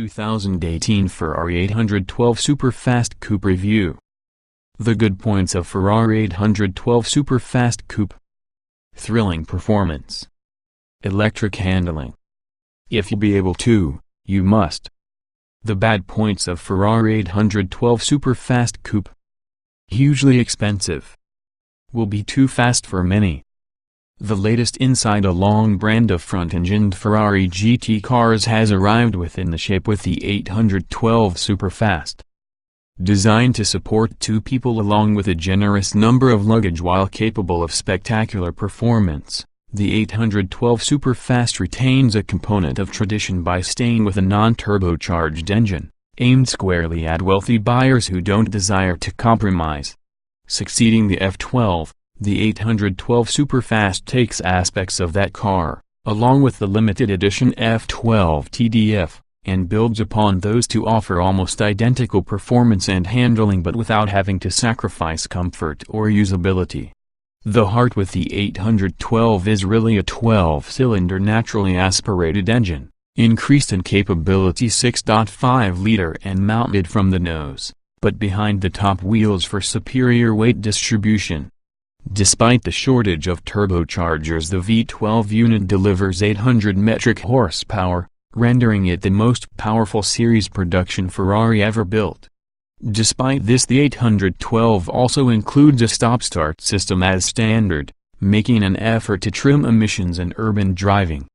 2018 Ferrari 812 Superfast Coupe Review. The good points of Ferrari 812 Superfast Coupe: thrilling performance, electric handling. If you be able to, you must. The bad points of Ferrari 812 Superfast Coupe: hugely expensive, will be too fast for many. The latest inside a long brand of front-engined Ferrari GT cars has arrived within the shape with the 812 Superfast. Designed to support two people along with a generous number of luggage while capable of spectacular performance, the 812 Superfast retains a component of tradition by staying with a non-turbocharged engine, aimed squarely at wealthy buyers who don't desire to compromise. Succeeding the F12, the 812 Superfast takes aspects of that car, along with the limited edition F12 TDF, and builds upon those to offer almost identical performance and handling but without having to sacrifice comfort or usability. The heart with the 812 is really a 12-cylinder naturally aspirated engine, increased in capability 6.5-liter and mounted from the nose, but behind the top wheels for superior weight distribution. Despite the shortage of turbochargers, the V12 unit delivers 800 metric horsepower, rendering it the most powerful series production Ferrari ever built. Despite this, the 812 also includes a stop-start system as standard, making an effort to trim emissions and urban driving.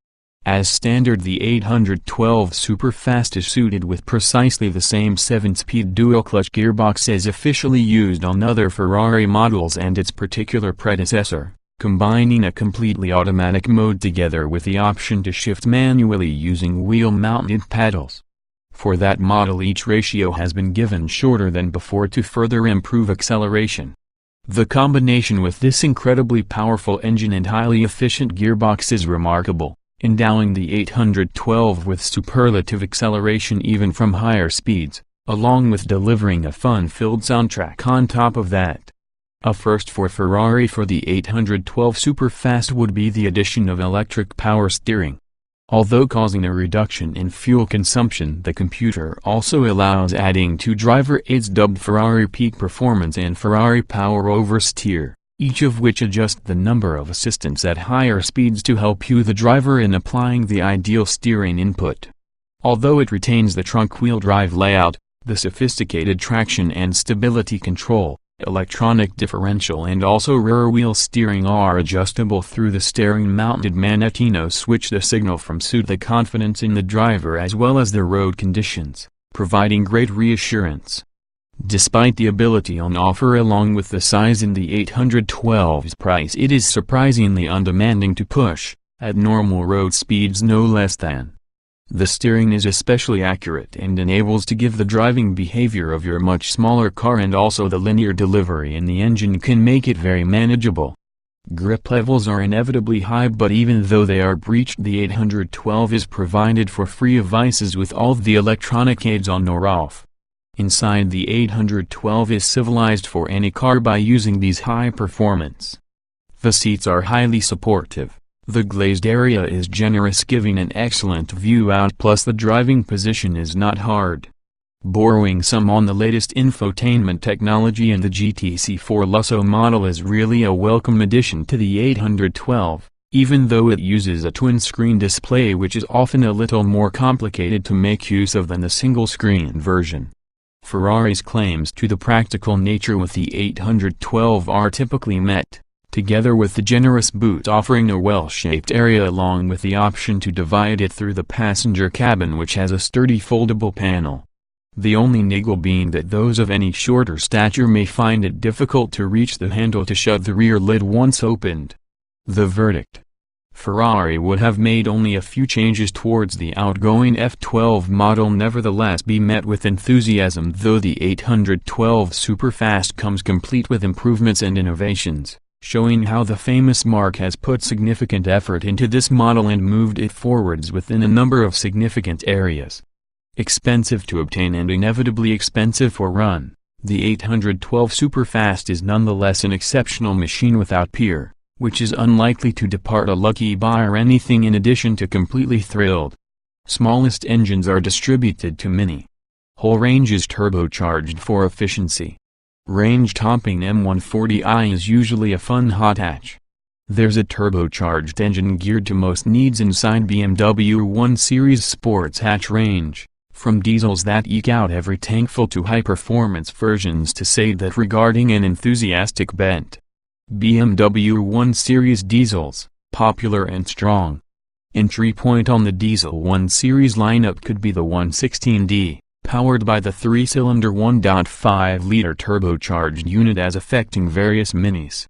As standard, the 812 Superfast is suited with precisely the same 7-speed dual-clutch gearbox as officially used on other Ferrari models and its particular predecessor, combining a completely automatic mode together with the option to shift manually using wheel-mounted paddles. For that model, each ratio has been given shorter than before to further improve acceleration. The combination with this incredibly powerful engine and highly efficient gearbox is remarkable, endowing the 812 with superlative acceleration even from higher speeds, along with delivering a fun-filled soundtrack on top of that. A first for Ferrari for the 812 Superfast would be the addition of electric power steering. Although causing a reduction in fuel consumption, the computer also allows adding two driver aids dubbed Ferrari Peak Performance and Ferrari Power Oversteer, each of which adjust the number of assistants at higher speeds to help you the driver in applying the ideal steering input. Although it retains the trunk-wheel drive layout, the sophisticated traction and stability control, electronic differential and also rear-wheel steering are adjustable through the steering-mounted Manettino switch. The signal from suit the confidence in the driver as well as the road conditions, providing great reassurance. Despite the ability on offer along with the size in the 812's price, it is surprisingly undemanding to push, at normal road speeds no less than. The steering is especially accurate and enables to give the driving behavior of your much smaller car, and also the linear delivery in the engine can make it very manageable. Grip levels are inevitably high, but even though they are breached, the 812 is provided for free of vices with all the electronic aids on or off. Inside, the 812 is civilized for any car by using these high performance. The seats are highly supportive. The glazed area is generous, giving an excellent view out, plus the driving position is not hard. Borrowing some on the latest infotainment technology in the GTC4 Lusso model is really a welcome addition to the 812, even though it uses a twin-screen display which is often a little more complicated to make use of than the single-screen version. Ferrari's claims to the practical nature with the 812 are typically met, together with the generous boot offering a well-shaped area along with the option to divide it through the passenger cabin, which has a sturdy foldable panel. The only niggle being that those of any shorter stature may find it difficult to reach the handle to shut the rear lid once opened. The verdict: Ferrari would have made only a few changes towards the outgoing F12 model nevertheless be met with enthusiasm, though the 812 Superfast comes complete with improvements and innovations, showing how the famous marque has put significant effort into this model and moved it forwards within a number of significant areas. Expensive to obtain and inevitably expensive for run, the 812 Superfast is nonetheless an exceptional machine without peer, which is unlikely to depart a lucky buyer anything in addition to completely thrilled. Smallest engines are distributed to mini. Whole range is turbocharged for efficiency. Range-topping M140i is usually a fun hot hatch. There's a turbocharged engine geared to most needs inside BMW 1 Series Sports hatch range, from diesels that eke out every tankful to high-performance versions to say that regarding an enthusiastic bent. BMW 1 Series diesels, popular and strong. Entry point on the diesel 1 Series lineup could be the 116D, powered by the 3-cylinder 1.5-liter turbocharged unit as affecting various minis.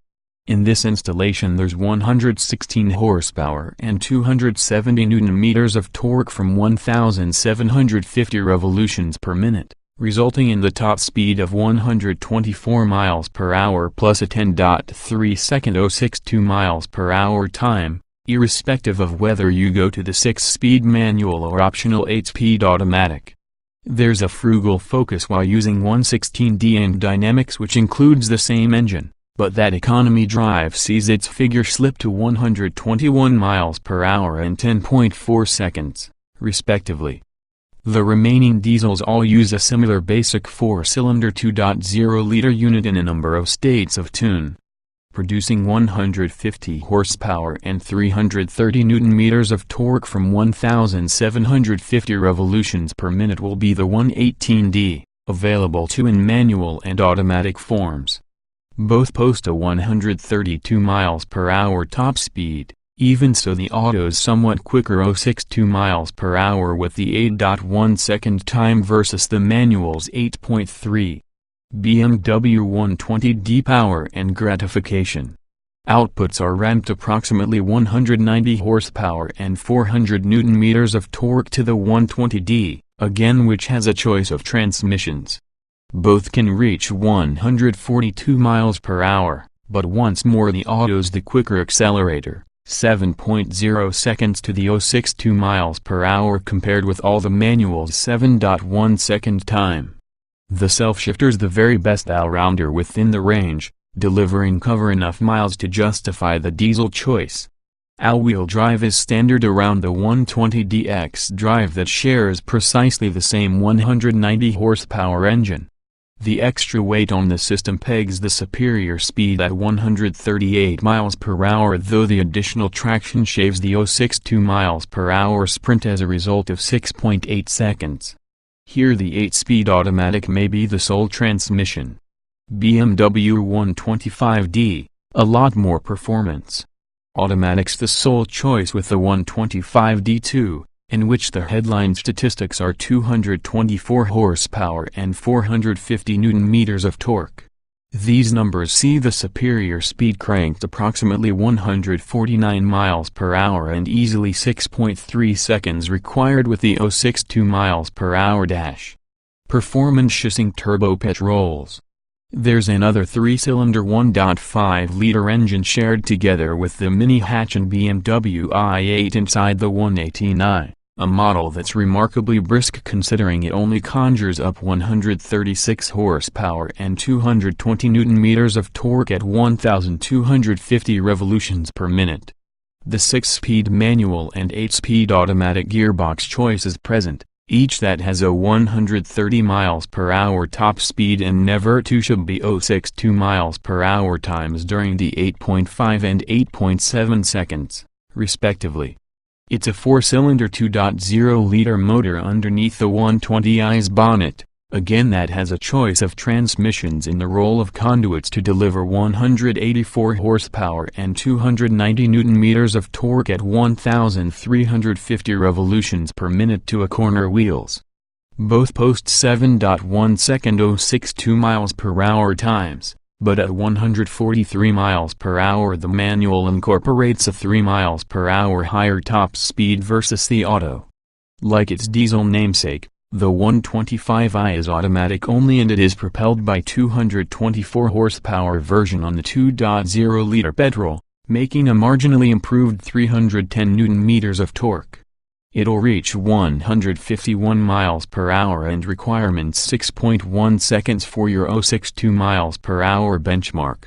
In this installation there's 116 horsepower and 270 Nm of torque from 1,750 revolutions per minute, resulting in the top speed of 124 miles per hour plus a 10.3-second 062 miles per hour time, irrespective of whether you go to the 6-speed manual or optional 8-speed automatic. There's a frugal focus while using 116D and dynamics, which includes the same engine, but that economy drive sees its figure slip to 121 miles per hour and 10.4 seconds, respectively. The remaining diesels all use a similar basic 4-cylinder 2.0-liter unit in a number of states of tune. Producing 150 horsepower and 330 Nm of torque from 1,750 revolutions per minute will be the 118D, available too in manual and automatic forms. Both post a 132 miles per hour top speed, even so the auto's somewhat quicker 062 miles per hour with the 8.1 second time versus the manual's 8.3. BMW 120D power and gratification. Outputs are ramped approximately 190 horsepower and 400 Nm of torque to the 120D, again which has a choice of transmissions. Both can reach 142 miles per hour, but once more the auto's the quicker accelerator, 7.0 seconds to the 062 miles per hour compared with all the manual's 7.1 second time. The self-shifter's the very best all-rounder within the range, delivering cover enough miles to justify the diesel choice. All-wheel drive is standard around the 120DX drive that shares precisely the same 190 horsepower engine. The extra weight on the system pegs the superior speed at 138 miles per hour, though the additional traction shaves the 062 miles per hour sprint as a result of 6.8 seconds. Here the 8-speed automatic may be the sole transmission. BMW 125D, a lot more performance. Automatic's the sole choice with the 125D2, in which the headline statistics are 224 horsepower and 450 Nm of torque. These numbers see the superior speed cranked approximately 149 miles per hour and easily 6.3 seconds required with the 062 miles per hour dash. Performance-shissing turbo petrols. There's another 3-cylinder 1.5-liter engine shared together with the mini hatch and BMW i8 inside the 118i, a model that's remarkably brisk considering it only conjures up 136 horsepower and 220 Nm of torque at 1,250 revolutions per minute. The 6-speed manual and 8-speed automatic gearbox choice is present, each that has a 130 miles per hour top speed and never to should be 062 miles per hour times during the 8.5 and 8.7 seconds, respectively. It's a 4-cylinder 2.0-liter motor underneath the 120i's bonnet, again that has a choice of transmissions in the role of conduits to deliver 184 horsepower and 290 Nm of torque at 1,350 revolutions per minute to a corner wheels. Both post 7.1 second 062 miles per hour times, but at 143 miles per hour the manual incorporates a 3 miles per hour higher top speed versus the auto. Like its diesel namesake, the 125i is automatic only and it is propelled by 224 horsepower version on the 2.0-liter petrol, making a marginally improved 310 Nm of torque. It'll reach 151 miles per hour and requirements 6.1 seconds for your 062 miles per hour benchmark.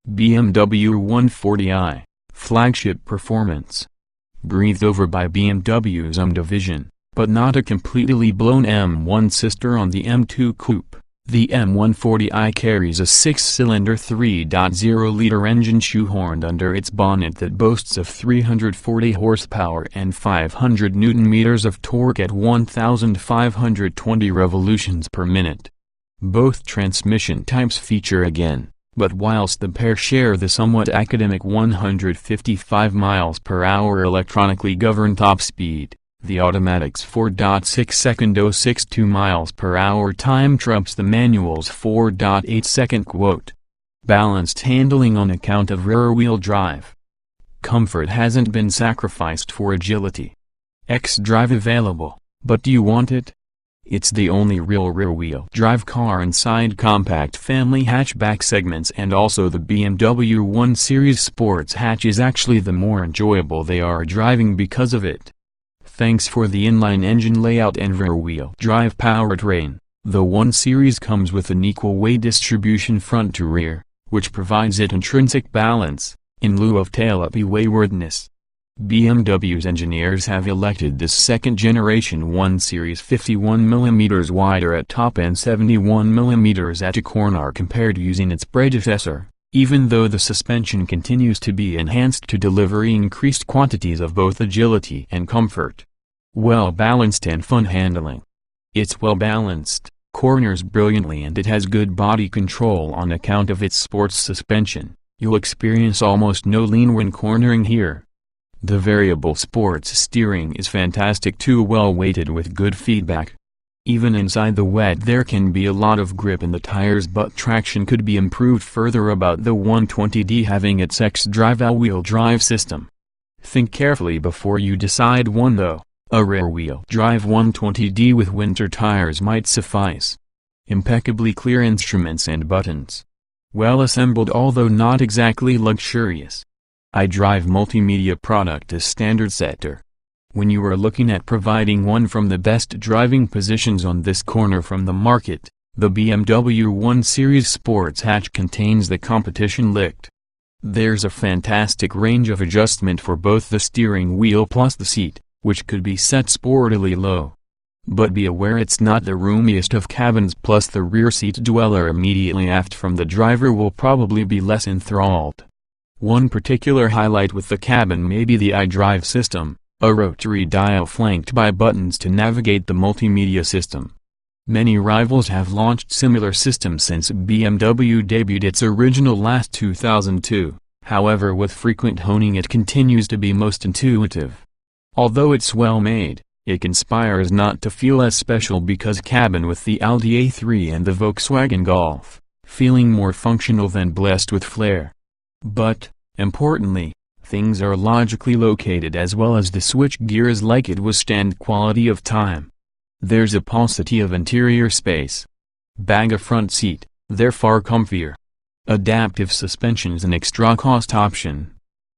BMW 140i, flagship performance. Breathed over by BMW's division, but not a completely blown M1 sister on the M2 coupe. The M140i carries a 6-cylinder 3.0-liter engine shoehorned under its bonnet that boasts of 340 horsepower and 500 Nm of torque at 1,520 revolutions per minute. Both transmission types feature again, but whilst the pair share the somewhat academic 155 miles per hour electronically governed top speed, the automatic's 4.6-second 062 miles per hour time trumps the manual's 4.8-second quote. Balanced handling on account of rear-wheel drive. Comfort hasn't been sacrificed for agility. X-Drive available, but do you want it? It's the only real rear-wheel drive car inside compact family hatchback segments, and also the BMW 1 Series Sports hatch is actually the more enjoyable they are driving because of it. Thanks for the inline engine layout and rear-wheel drive powertrain, the 1 Series comes with an equal weight distribution front to rear, which provides it intrinsic balance, in lieu of tail-uppy waywardness. BMW's engineers have elected this second-generation 1 Series 51 mm wider at top and 71 mm at a corner compared to using its predecessor, even though the suspension continues to be enhanced to deliver increased quantities of both agility and comfort. Well-balanced and fun handling. It's well-balanced, corners brilliantly, and it has good body control on account of its sports suspension. You'll experience almost no lean when cornering here. The variable sports steering is fantastic too, well weighted with good feedback. Even inside the wet there can be a lot of grip in the tires, but traction could be improved further about the 120D having its X-Drive all-wheel drive system. Think carefully before you decide one though. A rear-wheel drive 120D with winter tires might suffice. Impeccably clear instruments and buttons. Well assembled although not exactly luxurious. Idrive multimedia product is standard setter. When you are looking at providing one from the best driving positions on this corner from the market, the BMW 1 Series Sports hatch contains the competition licked. There's a fantastic range of adjustment for both the steering wheel plus the seat, which could be set sportily low. But be aware it's not the roomiest of cabins, plus the rear seat dweller immediately aft from the driver will probably be less enthralled. One particular highlight with the cabin may be the Idrive system, a rotary dial flanked by buttons to navigate the multimedia system. Many rivals have launched similar systems since BMW debuted its original last 2002, however with frequent honing it continues to be most intuitive. Although it's well made, it conspires not to feel as special because cabin with the Audi A3 and the Volkswagen Golf, feeling more functional than blessed with flair. But, importantly, things are logically located as well as the switch gears like it withstand quality of time. There's a paucity of interior space. Bag a front seat, they're far comfier. Adaptive suspension's an extra cost option.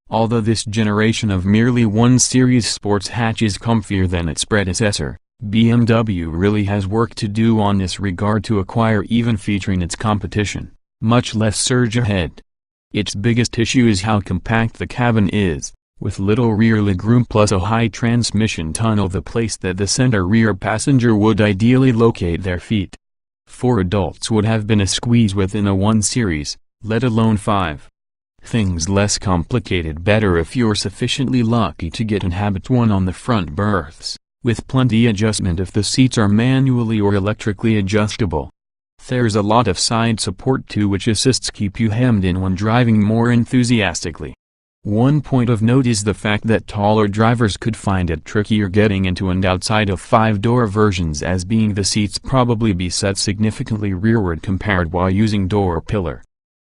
Although this generation of merely 1 Series Sports hatch is comfier than its predecessor, BMW really has work to do on this regard to acquire even featuring its competition, much less surge ahead. Its biggest issue is how compact the cabin is, with little rear legroom plus a high transmission tunnel, the place that the center rear passenger would ideally locate their feet. 4 adults would have been a squeeze within a 1 Series, let alone 5. Things less complicated better if you're sufficiently lucky to get inhabit one on the front berths, with plenty adjustment if the seats are manually or electrically adjustable. There's a lot of side support too, which assists keep you hemmed in when driving more enthusiastically. One point of note is the fact that taller drivers could find it trickier getting into and outside of 5-door versions, as being the seats probably be set significantly rearward compared while using door pillar.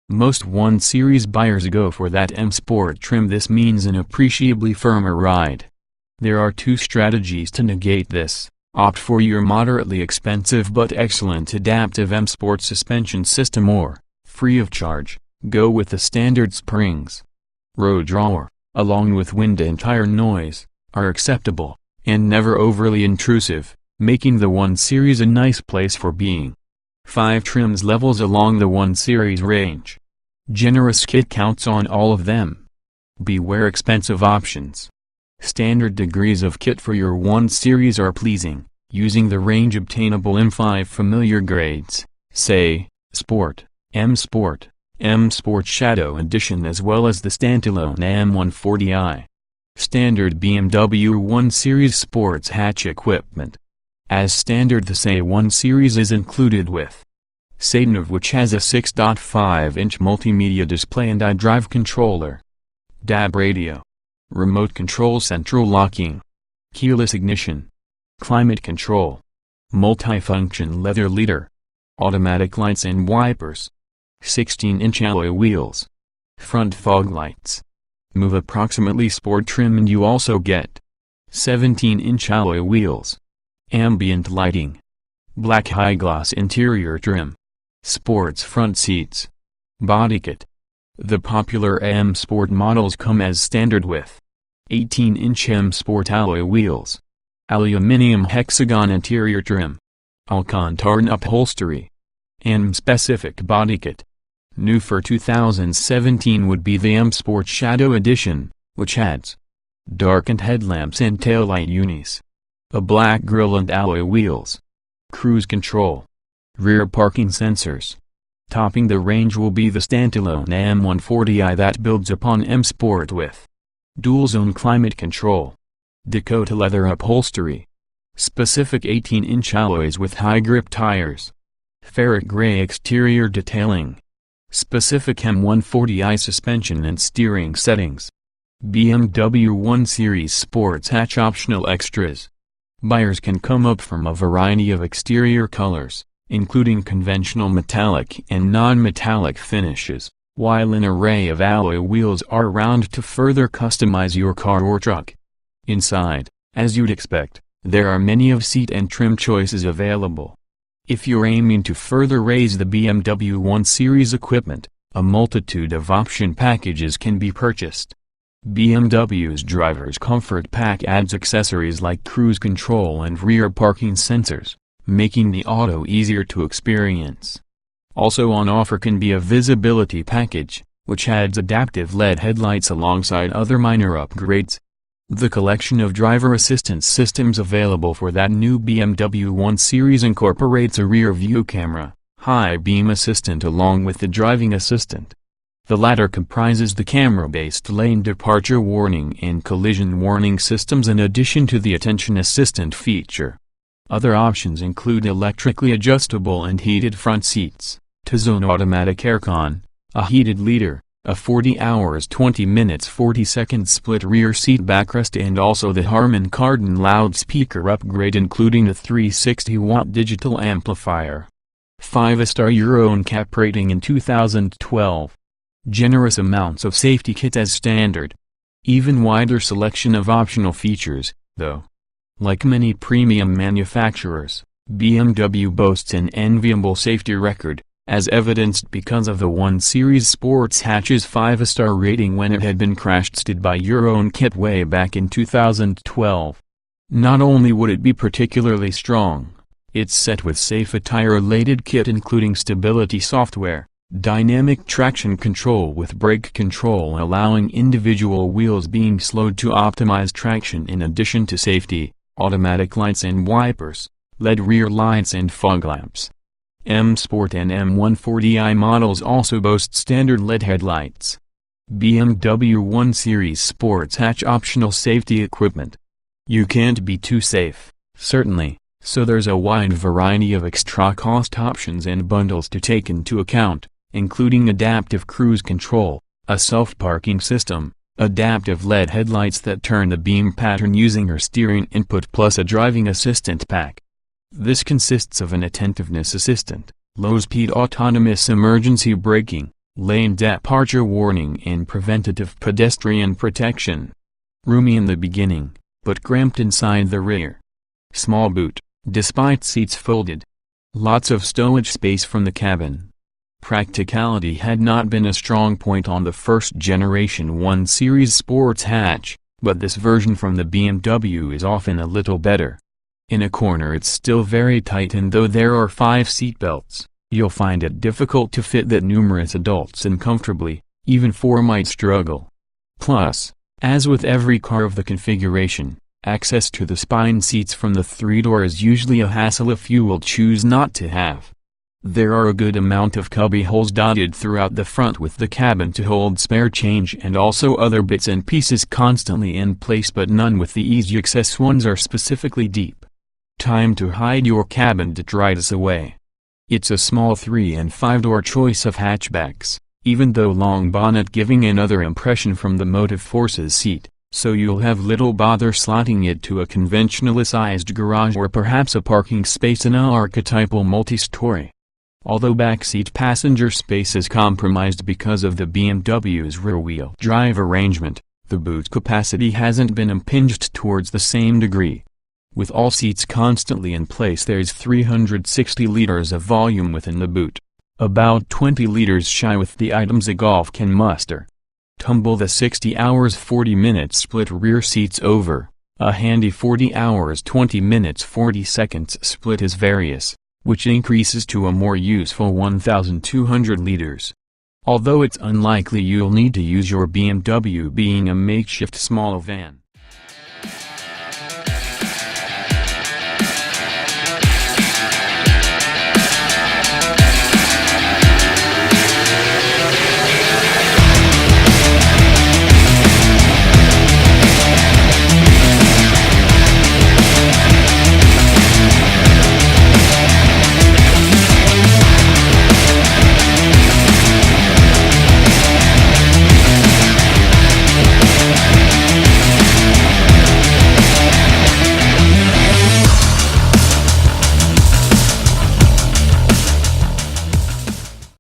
Most 1 Series buyers go for that M Sport trim. This means an appreciably firmer ride. There are 2 strategies to negate this. Opt for your moderately expensive but excellent adaptive M Sport suspension system, or, free of charge, go with the standard springs. Road drawer, along with wind and tire noise, are acceptable, and never overly intrusive, making the 1 Series a nice place for being. 5 trims levels along the 1 Series range. Generous kit counts on all of them. Beware expensive options. Standard degrees of kit for your 1 Series are pleasing, using the range obtainable M5 familiar grades, say, Sport, M Sport Shadow Edition, as well as the standalone M140i. Standard BMW 1 Series sports hatch equipment. As standard, the SA 1 Series is included with Satanov, which has a 6.5-inch multimedia display and iDrive controller, DAB radio, remote control central locking, keyless ignition, climate control, multifunction leather leader, automatic lights and wipers, 16-inch alloy wheels, front fog lights, move approximately sport trim, and you also get 17-inch alloy wheels, ambient lighting, black high-gloss interior trim, sports front seats, body kit. The popular M Sport models come as standard with 18-inch M Sport alloy wheels, aluminum hexagon interior trim, Alcantara upholstery, M-specific body kit. New for 2017 would be the M Sport Shadow Edition, which adds darkened headlamps and taillight unis, a black grille and alloy wheels, cruise control, rear parking sensors. Topping the range will be the standalone M140i that builds upon M Sport with dual-zone climate control, Dakota leather upholstery, specific 18-inch alloys with high-grip tires, ferret gray exterior detailing, specific M140i suspension and steering settings, BMW 1 Series sports hatch optional extras. Buyers can come up from a variety of exterior colors, including conventional metallic and non-metallic finishes, while an array of alloy wheels are around to further customize your car or truck. Inside, as you'd expect, there are many of seat and trim choices available. If you're aiming to further raise the BMW 1 Series equipment, a multitude of option packages can be purchased. BMW's Driver's Comfort Pack adds accessories like cruise control and rear parking sensors, making the auto easier to experience. Also on offer can be a visibility package, which adds adaptive LED headlights alongside other minor upgrades. The collection of driver assistance systems available for that new BMW 1 Series incorporates a rear view camera, high beam assistant along with the driving assistant. The latter comprises the camera-based lane departure warning and collision warning systems in addition to the attention assistant feature. Other options include electrically adjustable and heated front seats, two-zone automatic aircon, a heated leader, a 40 hours 20 minutes 40 seconds split rear seat backrest, and also the Harman Kardon loudspeaker upgrade including a 360-watt digital amplifier. 5-star Euro NCAP rating in 2012. Generous amounts of safety kit as standard. Even wider selection of optional features, though. Like many premium manufacturers, BMW boasts an enviable safety record, as evidenced because of the 1 Series sports hatch's 5-star rating when it had been crash-tested by Euro NCAP way back in 2012. Not only would it be particularly strong, it's set with safe attire-related kit including stability software, dynamic traction control with brake control allowing individual wheels being slowed to optimize traction in addition to safety, automatic lights and wipers, LED rear lights and fog lamps. M Sport and M140i models also boast standard LED headlights. BMW 1 Series sports hatch optional safety equipment. You can't be too safe, certainly, so there's a wide variety of extra cost options and bundles to take into account, including adaptive cruise control, a self-parking system, adaptive LED headlights that turn the beam pattern using your steering input, plus a driving assistant pack. This consists of an attentiveness assistant, low-speed autonomous emergency braking, lane departure warning and preventative pedestrian protection. Roomy in the beginning, but cramped inside the rear. Small boot, despite seats folded. Lots of stowage space from the cabin. Practicality had not been a strong point on the first generation 1 Series sports hatch, but this version from the BMW is often a little better. In a corner it's still very tight, and though there are 5 seatbelts, you'll find it difficult to fit that numerous adults in comfortably, even 4 might struggle. Plus, As with every car of the configuration, access to the spine seats from the three-door is usually a hassle if you will choose not to have. There are a good amount of cubby holes dotted throughout the front with the cabin to hold spare change and also other bits and pieces constantly in place, but none with the easy access ones are specifically deep. Time to hide your cabin detritus away. It's a small 3- and 5-door choice of hatchbacks, even though long bonnet giving another impression from the motive forces seat, so you'll have little bother slotting it to a conventionally sized garage or perhaps a parking space in an archetypal multi-story. Although backseat passenger space is compromised because of the BMW's rear-wheel drive arrangement, the boot capacity hasn't been impinged towards the same degree. With all seats constantly in place, there's 360 liters of volume within the boot, about 20 liters shy with the items a Golf can muster. Tumble the 60 hours 40 minutes split rear seats over, a handy 40 hours 20 minutes 40 seconds split is various, which increases to a more useful 1,200 liters. Although it's unlikely you'll need to use your BMW being a makeshift small van.